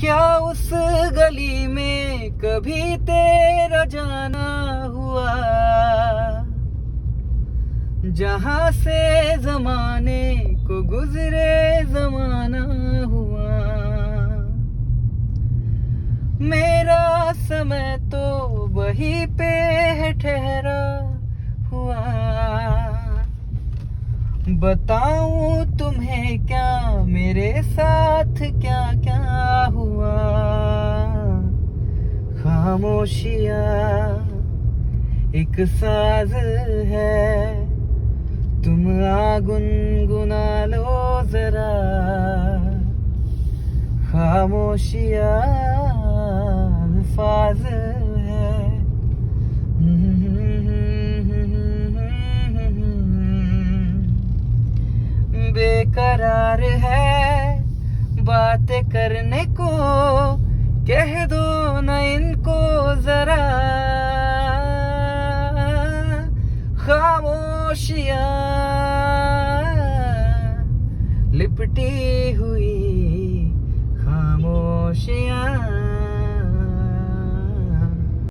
क्या उस गली में कभी तेरा जाना हुआ, जहां से जमाने को गुजरे जमाना हुआ। मेरा समय तो वहीं पे है ठहरा हुआ। बताऊं तुम्हें क्या मेरे साथ क्या क्या हुआ। खामोशियाँ एक साज है, तुम आ गुनगुना लो जरा। खामोशियाँ अल्फाज है। बेकरार है बातें करने को, कह दो न इनको